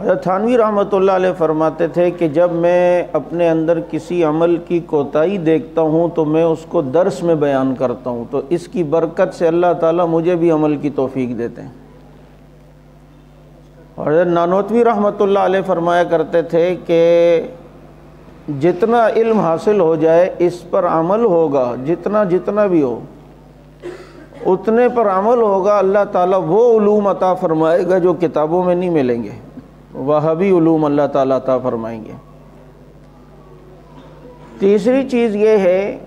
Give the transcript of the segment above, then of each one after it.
حضرت تھانوی رحمۃ اللہ علیہ فرماتے تھے کہ جب میں اپنے اندر کسی عمل کی کوتاہی دیکھتا ہوں تو میں اس کو درس میں بیان کرتا ہوں، تو اس کی برکت سے اللہ تعالیٰ مجھے بھی عمل کی توفیق دیتے ہیں۔ حضرت نانوتوی رحمۃ اللہ علیہ فرمایا کرتے تھے کہ جتنا علم حاصل ہو جائے اس پر عمل ہوگا، جتنا بھی ہو اتنے پر عمل ہوگا، اللہ تعالیٰ وہ علوم عطا فرمائے گا جو کتابوں میں نہیں ملیں گے، وہابی علوم اللہ تعالیٰ عطا فرمائیں گے۔ تیسری چیز یہ ہے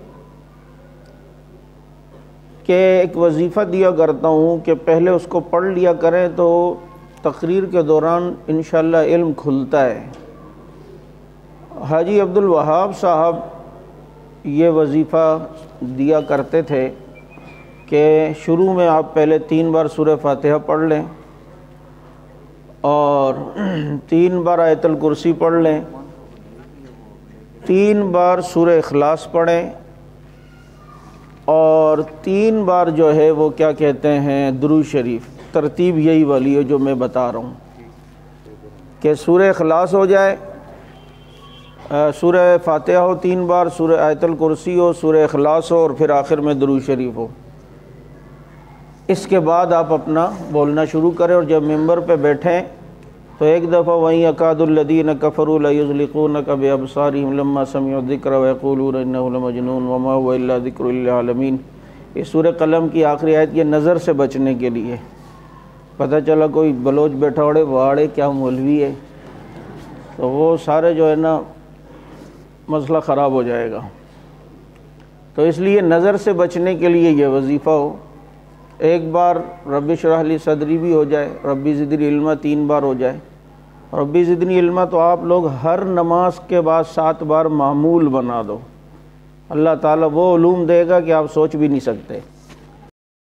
کہ ایک وظیفہ دیا کرتا ہوں کہ پہلے اس کو پڑھ لیا کریں تو تقریر کے دوران انشاءاللہ علم کھلتا ہے۔ حاجی عبد الوہاب صاحب یہ وظیفہ دیا کرتے تھے کہ شروع میں آپ پہلے 3 بار سورہ فاتحہ پڑھ لیں اور 3 بار آیت الکرسی پڑھ لیں، 3 بار سورہ اخلاص پڑھیں اور 3 بار جو ہے وہ کیا کہتے ہیں درود شریف۔ ترتیب یہی والی ہے جو میں بتا رہا ہوں کہ سورہ اخلاص ہو جائے، سورہ فاتحہ ہو 3 بار، سورہ آیت الکرسی ہو، سورہ اخلاص ہو اور پھر آخر میں درود شریف ہو۔ اس کے بعد آپ اپنا بولنا شروع کریں اور جب ممبر پہ بیٹھیں تو ایک دفعہ وہیں یکاد الذین کفروا لیزلقونک بابصارہم لما سمعوا الذکر ویقولون انہ لمجنون وما هو الا ذکر للعالمین۔ یہ سورہ قلم کی آخری آیت یہ نظر سے بچنے کے لیے، پتہ چلا کوئی بلوچ بیٹھا اڑے واڑے کیا مولوی ہے تو وہ سارے جو ہے نا مسئلہ خراب ہو جائے گا، تو اس لیے نظر سے بچنے کے لیے یہ وظیفہ ہو۔ ایک بار رب اشرح لی صدری بھی ہو جائے، ربی زدنی علما 3 بار ہو جائے۔ ربی زدنی علما تو آپ لوگ ہر نماز کے بعد 7 بار معمول بنا دو، اللہ تعالیٰ وہ علوم دے گا کہ آپ سوچ بھی نہیں سکتے۔